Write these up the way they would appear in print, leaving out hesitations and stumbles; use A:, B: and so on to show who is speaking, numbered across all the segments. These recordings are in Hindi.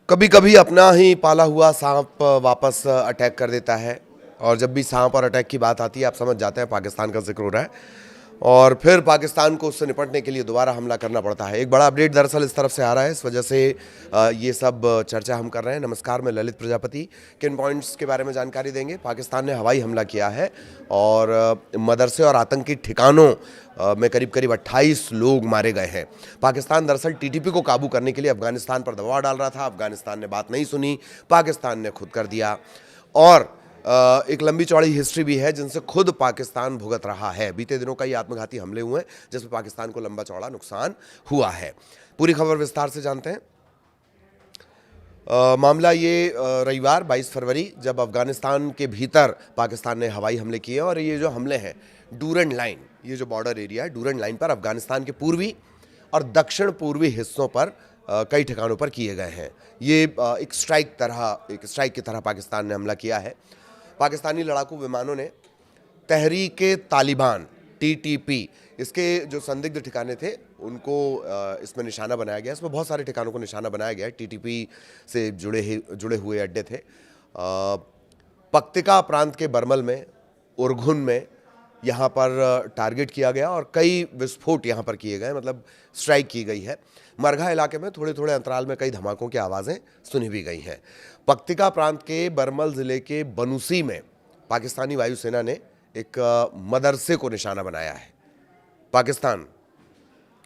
A: कभी कभी अपना ही पाला हुआ सांप वापस अटैक कर देता है। और जब भी सांप और अटैक की बात आती है आप समझ जाते हैं पाकिस्तान का जिक्र हो रहा है। और फिर पाकिस्तान को उससे निपटने के लिए दोबारा हमला करना पड़ता है। एक बड़ा अपडेट दरअसल इस तरफ से आ रहा है, इस वजह से ये सब चर्चा हम कर रहे हैं। नमस्कार, मैं ललित प्रजापति। किन पॉइंट्स के बारे में जानकारी देंगे? पाकिस्तान ने हवाई हमला किया है और मदरसे और आतंकी ठिकानों में करीब करीब 28 लोग मारे गए हैं। पाकिस्तान दरअसल टीटीपी को काबू करने के लिए अफगानिस्तान पर दबाव डाल रहा था। अफगानिस्तान ने बात नहीं सुनी, पाकिस्तान ने खुद कर दिया। और एक लंबी चौड़ी हिस्ट्री भी है जिनसे खुद पाकिस्तान भुगत रहा है। बीते दिनों कई आत्मघाती हमले हुए हैं जिसमें पाकिस्तान को लंबा चौड़ा नुकसान हुआ है। पूरी खबर विस्तार से जानते हैं। मामला ये रविवार 22 फरवरी जब अफगानिस्तान के भीतर पाकिस्तान ने हवाई हमले किए और ये जो हमले हैं डूरन लाइन, ये जो बॉर्डर एरिया है डूरन लाइन पर अफगानिस्तान के पूर्वी और दक्षिण पूर्वी हिस्सों पर कई ठिकानों पर किए गए हैं। ये एक स्ट्राइक की तरह पाकिस्तान ने हमला किया है। पाकिस्तानी लड़ाकू विमानों ने तहरीके तालिबान टीटीपी, इसके जो संदिग्ध ठिकाने थे उनको इसमें निशाना बनाया गया। इसमें बहुत सारे ठिकानों को निशाना बनाया गया है। टीटीपी से जुड़े हुए अड्डे थे। पक्तिका प्रांत के बरमल में, उरगुन में यहाँ पर टारगेट किया गया और कई विस्फोट यहाँ पर किए गए, मतलब स्ट्राइक की गई है। मरघा इलाके में थोड़े थोड़े अंतराल में कई धमाकों की आवाज़ें सुनी भी गई हैं। पक्तिका प्रांत के बरमल ज़िले के बनूसी में पाकिस्तानी वायुसेना ने एक मदरसे को निशाना बनाया है। पाकिस्तान,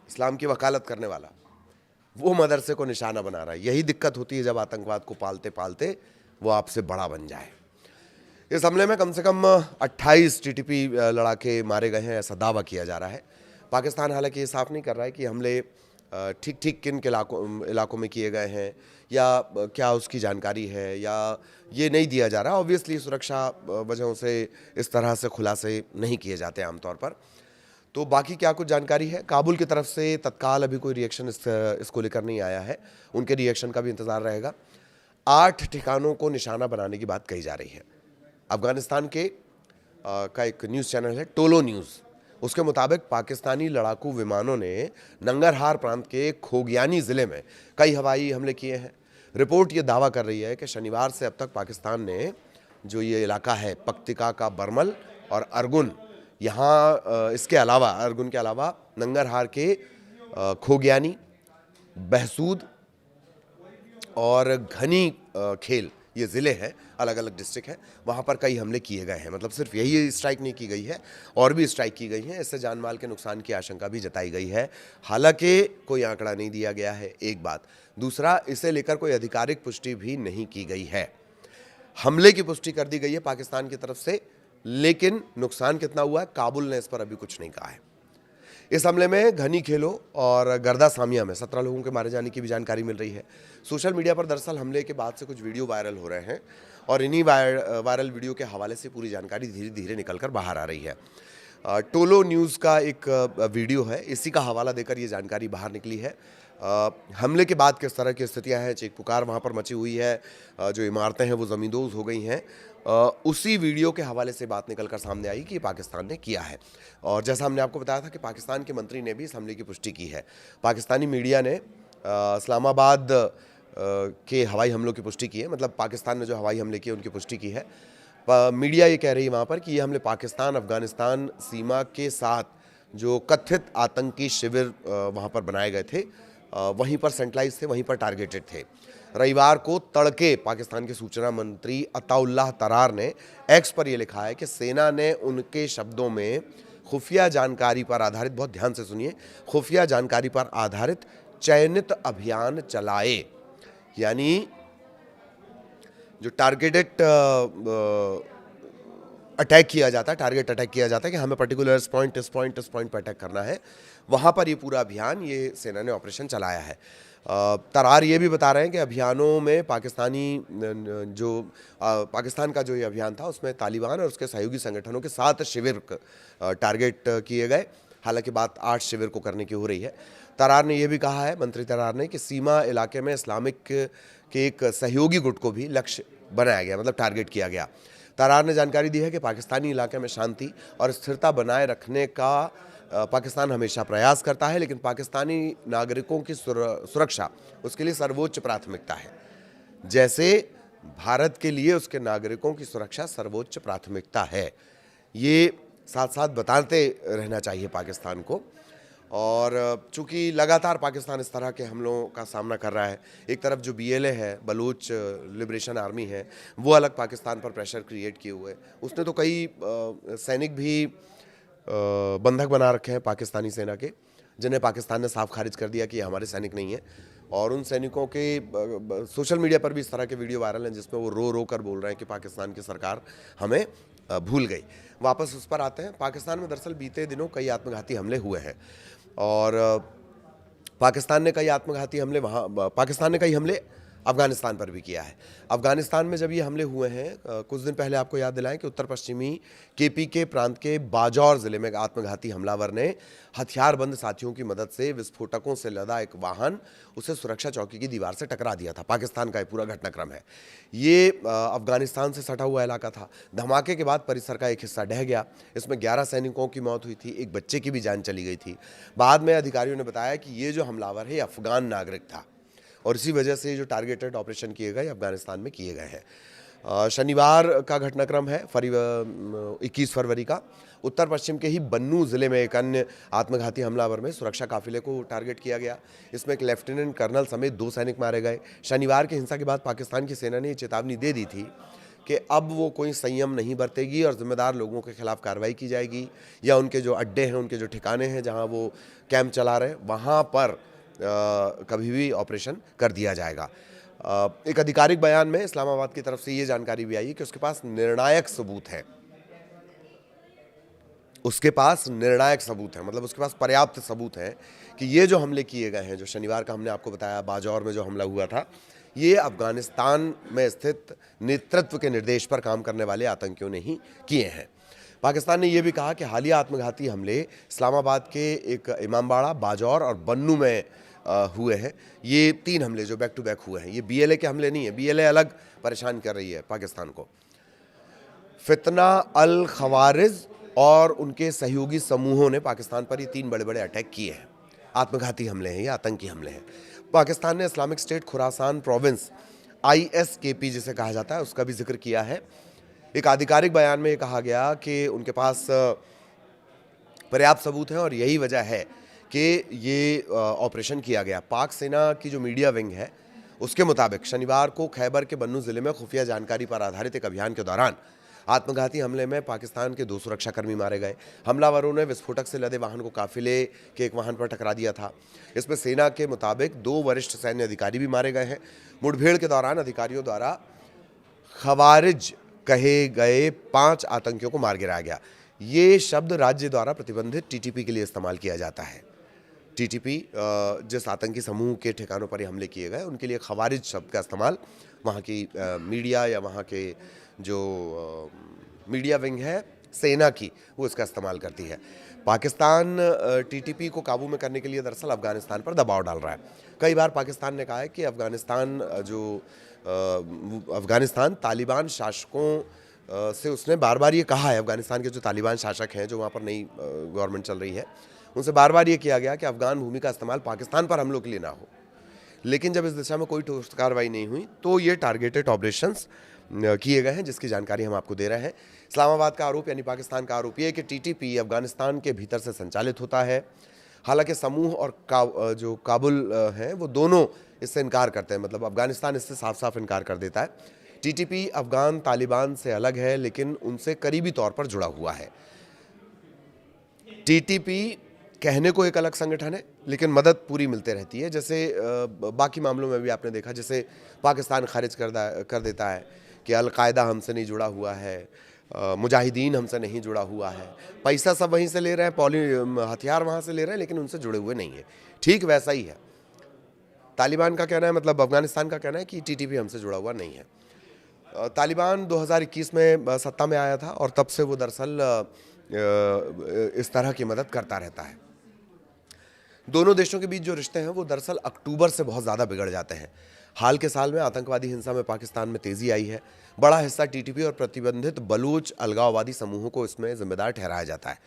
A: इस्लाम की वकालत करने वाला, वो मदरसे को निशाना बना रहा है। यही दिक्कत होती है जब आतंकवाद को पालते पालते वो आपसे बड़ा बन जाए। इस हमले में कम से कम 28 टीटीपी लड़ाके मारे गए हैं, ऐसा दावा किया जा रहा है। पाकिस्तान हालांकि ये साफ नहीं कर रहा है कि हमले ठीक ठीक किन इलाकों में किए गए हैं या क्या उसकी जानकारी है, या ये नहीं दिया जा रहा। ऑब्वियसली सुरक्षा वजहों से इस तरह से खुलासे नहीं किए जाते आमतौर पर। तो बाकी क्या कुछ जानकारी है? काबुल की तरफ से तत्काल अभी कोई रिएक्शन इसको लेकर नहीं आया है, उनके रिएक्शन का भी इंतज़ार रहेगा। 8 ठिकानों को निशाना बनाने की बात कही जा रही है। अफगानिस्तान के का एक न्यूज़ चैनल है टोलो न्यूज़, उसके मुताबिक पाकिस्तानी लड़ाकू विमानों ने नंगरहार प्रांत के खोगियानी ज़िले में कई हवाई हमले किए हैं। रिपोर्ट ये दावा कर रही है कि शनिवार से अब तक पाकिस्तान ने जो ये इलाका है पक्तिका का बरमल और अरगुन, यहाँ इसके अलावा अरगुन के अलावा नंगरहार के खोगियानी, बहसूद और घनी खेल, ये ज़िले हैं, अलग अलग डिस्ट्रिक्ट हैं, वहाँ पर कई हमले किए गए हैं। मतलब सिर्फ यही स्ट्राइक नहीं की गई है, और भी स्ट्राइक की गई हैं। इससे जान माल के नुकसान की आशंका भी जताई गई है। हालांकि कोई आंकड़ा नहीं दिया गया है, एक बात। दूसरा, इसे लेकर कोई आधिकारिक पुष्टि भी नहीं की गई है। हमले की पुष्टि कर दी गई है पाकिस्तान की तरफ से, लेकिन नुकसान कितना हुआ है काबुल ने इस पर अभी कुछ नहीं कहा है। इस हमले में घनी खेलों और गर्दा सामिया में 17 लोगों के मारे जाने की भी जानकारी मिल रही है। सोशल मीडिया पर दरअसल हमले के बाद से कुछ वीडियो वायरल हो रहे हैं और इन्हीं वायरल वीडियो के हवाले से पूरी जानकारी धीरे धीरे निकलकर बाहर आ रही है। टोलो न्यूज़ का एक वीडियो है, इसी का हवाला देकर ये जानकारी बाहर निकली है। हमले के बाद किस तरह की स्थितियां हैं, चीख पुकार वहाँ पर मची हुई है, जो इमारतें हैं वो ज़मींदोज़ हो गई हैं। उसी वीडियो के हवाले से बात निकलकर सामने आई कि पाकिस्तान ने किया है। और जैसा हमने आपको बताया था कि पाकिस्तान के मंत्री ने भी इस हमले की पुष्टि की है। पाकिस्तानी मीडिया ने इस्लामाबाद के हवाई हमलों की पुष्टि की है, मतलब पाकिस्तान ने जो हवाई हमले किए उनकी पुष्टि की है। मीडिया ये कह रही है वहाँ पर कि ये हमले पाकिस्तान अफगानिस्तान सीमा के साथ जो कथित आतंकी शिविर वहाँ पर बनाए गए थे, वहीं पर सेंट्रलाइज थे, वहीं पर टारगेटेड थे। रविवार को तड़के पाकिस्तान के सूचना मंत्री अताउल्लाह तरार ने एक्स पर यह लिखा है कि सेना ने उनके शब्दों में खुफिया जानकारी पर आधारित, बहुत ध्यान से सुनिए, खुफिया जानकारी पर आधारित चयनित अभियान चलाए। यानी जो टारगेटेड अटैक किया जाता है, टारगेट अटैक किया जाता है कि हमें पर्टिकुलर इस पॉइंट पर अटैक करना है, वहाँ पर ये पूरा अभियान, ये सेना ने ऑपरेशन चलाया है। तरार ये भी बता रहे हैं कि अभियानों में पाकिस्तान का जो ये अभियान था उसमें तालिबान और उसके सहयोगी संगठनों के 7 शिविर टारगेट किए गए। हालांकि बात 8 शिविर को करने की हो रही है। तरार ने यह भी कहा है, मंत्री तरार ने, कि सीमा इलाके में इस्लामिक के एक सहयोगी गुट को भी लक्ष्य बनाया गया, मतलब टारगेट किया गया। तरार ने जानकारी दी है कि पाकिस्तानी इलाके में शांति और स्थिरता बनाए रखने का पाकिस्तान हमेशा प्रयास करता है, लेकिन पाकिस्तानी नागरिकों की सुरक्षा उसके लिए सर्वोच्च प्राथमिकता है। जैसे भारत के लिए उसके नागरिकों की सुरक्षा सर्वोच्च प्राथमिकता है। ये साथ साथ बताते रहना चाहिए पाकिस्तान को। और चूंकि लगातार पाकिस्तान इस तरह के हमलों का सामना कर रहा है, एक तरफ जो BLA है, बलूच लिबरेशन आर्मी है, वो अलग पाकिस्तान पर प्रेशर क्रिएट किए हुए, उसने तो कई सैनिक भी बंधक बना रखे हैं पाकिस्तानी सेना के, जिन्हें पाकिस्तान ने साफ खारिज कर दिया कि ये हमारे सैनिक नहीं है। और उन सैनिकों के सोशल मीडिया पर भी इस तरह के वीडियो वायरल हैं जिसमें वो रो रो कर बोल रहे हैं कि पाकिस्तान की सरकार हमें भूल गई। वापस उस पर आते हैं। पाकिस्तान में दरअसल बीते दिनों कई आत्मघाती हमले हुए हैं और पाकिस्तान ने कई हमले अफगानिस्तान पर भी किया है। अफगानिस्तान में जब ये हमले हुए हैं, कुछ दिन पहले आपको याद दिलाएं कि उत्तर पश्चिमी KPK प्रांत के बाजौर ज़िले में आत्मघाती हमलावर ने हथियारबंद साथियों की मदद से विस्फोटकों से लदा एक वाहन उसे सुरक्षा चौकी की दीवार से टकरा दिया था। पाकिस्तान का ये पूरा घटनाक्रम है। ये अफगानिस्तान से सटा हुआ इलाका था। धमाके के बाद परिसर का एक हिस्सा ढह गया। इसमें 11 सैनिकों की मौत हुई थी, एक बच्चे की भी जान चली गई थी। बाद में अधिकारियों ने बताया कि ये जो हमलावर है अफगान नागरिक था और इसी वजह से जो टारगेटेड ऑपरेशन किए गए अफगानिस्तान में किए गए हैं। शनिवार का घटनाक्रम है 21 फरवरी का। उत्तर पश्चिम के ही बन्नू ज़िले में एक अन्य आत्मघाती हमलावर में सुरक्षा काफिले को टारगेट किया गया। इसमें एक लेफ्टिनेंट कर्नल समेत 2 सैनिक मारे गए। शनिवार की हिंसा के बाद पाकिस्तान की सेना ने ये चेतावनी दे दी थी कि अब वो कोई संयम नहीं बरतेगी और जिम्मेदार लोगों के खिलाफ कार्रवाई की जाएगी, या उनके जो अड्डे हैं, उनके जो ठिकाने हैं जहाँ वो कैंप चला रहे हैं, वहाँ पर कभी भी ऑपरेशन कर दिया जाएगा। एक आधिकारिक बयान में इस्लामाबाद की तरफ से ये जानकारी भी आई है कि उसके पास निर्णायक सबूत है। मतलब उसके पास पर्याप्त सबूत है कि ये जो हमले किए गए हैं, जो शनिवार का हमने आपको बताया बाजौर में जो हमला हुआ था, ये अफगानिस्तान में स्थित नेतृत्व के निर्देश पर काम करने वाले आतंकियों ने ही किए हैं। पाकिस्तान ने यह भी कहा कि हालिया आत्मघाती हमले इस्लामाबाद के एक इमामबाड़ा, बाजौर और बन्नू में हुए हैं। ये 3 हमले जो बैक टू बैक हुए हैं, ये BLA के हमले नहीं है। BLA अलग परेशान कर रही है पाकिस्तान को। फितना अल खवारिज और उनके सहयोगी समूहों ने पाकिस्तान पर ये 3 बड़े बड़े अटैक किए हैं। आत्मघाती हमले हैं, ये आतंकी हमले हैं। पाकिस्तान ने Islamic State Khorasan province ISKP जिसे कहा जाता है, उसका भी जिक्र किया है। एक आधिकारिक बयान में ये कहा गया कि उनके पास पर्याप्त सबूत हैं और यही वजह है कि ये ऑपरेशन किया गया। पाक सेना की जो मीडिया विंग है, उसके मुताबिक शनिवार को खैबर के बन्नू ज़िले में खुफिया जानकारी पर आधारित एक अभियान के दौरान आत्मघाती हमले में पाकिस्तान के 2 सुरक्षाकर्मी मारे गए। हमलावरों ने विस्फोटक से लदे वाहन को काफिले के एक वाहन पर टकरा दिया था। इसमें सेना के मुताबिक 2 वरिष्ठ सैन्य अधिकारी भी मारे गए हैं। मुठभेड़ के दौरान अधिकारियों द्वारा खवारिज कहे गए 5 आतंकियों को मार गिराया गया। ये शब्द राज्य द्वारा प्रतिबंधित TTP के लिए इस्तेमाल किया जाता है। TTP जिस आतंकी समूह के ठिकानों पर ये हमले किए गए, उनके लिए खवारिज शब्द का इस्तेमाल वहाँ की मीडिया या वहाँ के जो मीडिया विंग है सेना की, वो इसका इस्तेमाल करती है। पाकिस्तान TTP को काबू में करने के लिए दरअसल अफगानिस्तान पर दबाव डाल रहा है। कई बार पाकिस्तान ने कहा है कि अफगानिस्तान तालिबान शासकों से उसने बार बार ये कहा है, अफगानिस्तान के जो तालिबान शासक हैं, जो वहाँ पर नई गवर्नमेंट चल रही है, उनसे बार बार ये किया गया कि अफगान भूमि का इस्तेमाल पाकिस्तान पर हमलों के लिए ना हो। लेकिन जब इस दिशा में कोई ठोस कार्रवाई नहीं हुई तो ये टारगेटेड ऑपरेशंस किए गए हैं, जिसकी जानकारी हम आपको दे रहे हैं। इस्लामाबाद का आरोप यानी पाकिस्तान का आरोप ये है कि TTP अफगानिस्तान के भीतर से संचालित होता है। हालांकि समूह और जो काबुल हैं, वो दोनों इससे इनकार करते हैं। मतलब अफगानिस्तान इससे साफ साफ इनकार कर देता है। TTP अफगान तालिबान से अलग है, लेकिन उनसे करीबी तौर पर जुड़ा हुआ है। TTP कहने को एक अलग संगठन है, लेकिन मदद पूरी मिलते रहती है। जैसे बाकी मामलों में भी आपने देखा, जैसे पाकिस्तान खारिज कर देता है कि अलकायदा हमसे नहीं जुड़ा हुआ है, मुजाहिदीन हमसे नहीं जुड़ा हुआ है, पैसा सब वहीं से ले रहे हैं, हथियार वहाँ से ले रहे हैं, लेकिन उनसे जुड़े हुए नहीं है। ठीक वैसा ही है तालिबान का कहना है, मतलब अफगानिस्तान का कहना है कि TTP हमसे जुड़ा हुआ नहीं है। तालिबान 2021 में सत्ता में आया था और तब से वो दरअसल इस तरह की मदद करता रहता है। दोनों देशों के बीच जो रिश्ते हैं वो दरअसल अक्टूबर से बहुत ज़्यादा बिगड़ जाते हैं। हाल के साल में आतंकवादी हिंसा में पाकिस्तान में तेज़ी आई है। बड़ा हिस्सा TTP और प्रतिबंधित बलूच अलगाववादी समूहों को इसमें जिम्मेदार ठहराया जाता है।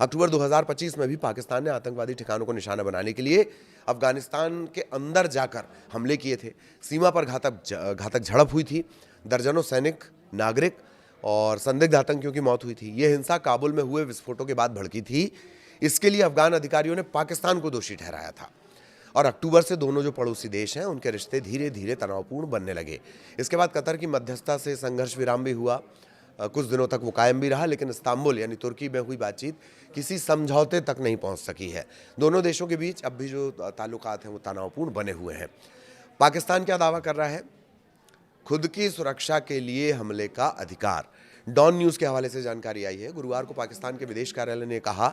A: अक्टूबर 2025 में भी पाकिस्तान ने आतंकवादी ठिकानों को निशाना बनाने के लिए अफगानिस्तान के अंदर जाकर हमले किए थे। सीमा पर घातक झड़प हुई थी। दर्जनों सैनिक, नागरिक और संदिग्ध आतंकियों की मौत हुई थी। यह हिंसा काबुल में हुए विस्फोटों के बाद भड़की थी। इसके लिए अफगान अधिकारियों ने पाकिस्तान को दोषी ठहराया था और अक्टूबर से दोनों जो पड़ोसी देश हैं उनके रिश्ते धीरे धीरे तनावपूर्ण बनने लगे। इसके बाद कतर की मध्यस्थता से संघर्ष विराम भी हुआ। कुछ दिनों तक वो कायम भी रहा, लेकिन इस्तांबुल यानी तुर्की में हुई बातचीत किसी समझौते तक नहीं पहुंच सकी है। दोनों देशों के बीच अब भी जो ताल्लुकात हैं वो तनावपूर्ण बने हुए हैं। पाकिस्तान क्या दावा कर रहा है? खुद की सुरक्षा के लिए हमले का अधिकार। डॉन न्यूज़ के हवाले से जानकारी आई है। गुरुवार को पाकिस्तान के विदेश कार्यालय ने कहा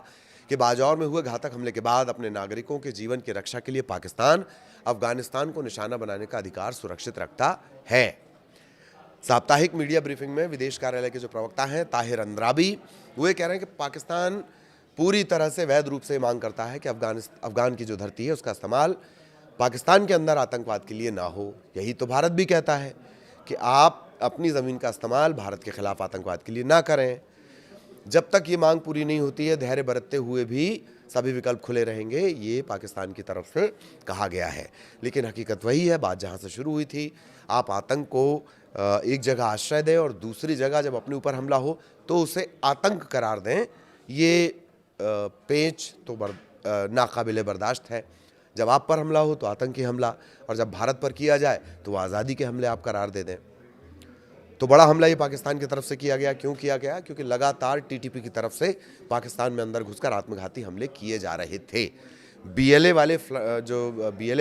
A: कि बाजौर में हुए घातक हमले के बाद अपने नागरिकों के जीवन की रक्षा के लिए पाकिस्तान अफगानिस्तान को निशाना बनाने का अधिकार सुरक्षित रखता है। साप्ताहिक मीडिया ब्रीफिंग में विदेश कार्यालय के जो प्रवक्ता हैं ताहिर अंद्राबी, वो ये कह रहे हैं कि पाकिस्तान पूरी तरह से वैध रूप से मांग करता है कि अफगान की जो धरती है उसका इस्तेमाल पाकिस्तान के अंदर आतंकवाद के लिए ना हो। यही तो भारत भी कहता है कि आप अपनी ज़मीन का इस्तेमाल भारत के खिलाफ आतंकवाद के लिए ना करें। जब तक ये मांग पूरी नहीं होती है, धैर्य बरतते हुए भी सभी विकल्प खुले रहेंगे, ये पाकिस्तान की तरफ से कहा गया है। लेकिन हकीकत वही है, बात जहाँ से शुरू हुई थी, आप आतंक को एक जगह आश्रय दें और दूसरी जगह जब अपने ऊपर हमला हो तो उसे आतंक करार दें, ये पेच तो नाकाबिले बर्दाश्त है। जब आप पर हमला हो तो आतंकी हमला, और जब भारत पर किया जाए तो वो आज़ादी के हमले आप करार दे दें। तो बड़ा हमला ये पाकिस्तान की तरफ से किया गया। क्यों किया गया? क्योंकि लगातार टीटीपी की तरफ से पाकिस्तान में अंदर घुसकर आत्मघाती हमले किए जा रहे थे। बीएलए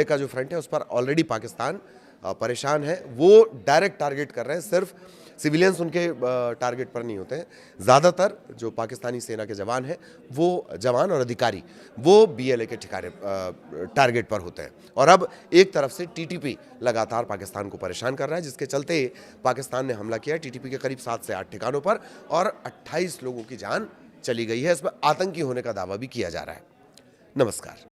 A: का जो फ्रंट है उस पर ऑलरेडी पाकिस्तान परेशान है। वो डायरेक्ट टारगेट कर रहे हैं, सिर्फ सिविलियंस उनके टारगेट पर नहीं होते हैं। ज़्यादातर जो पाकिस्तानी सेना के जवान हैं, वो जवान और अधिकारी वो बीएलए के ठिकाने टारगेट पर होते हैं। और अब एक तरफ से टीटीपी लगातार पाकिस्तान को परेशान कर रहा है, जिसके चलते पाकिस्तान ने हमला किया टीटीपी के करीब 7 से 8 ठिकानों पर और 28 लोगों की जान चली गई है। इसमें आतंकी होने का दावा भी किया जा रहा है। नमस्कार।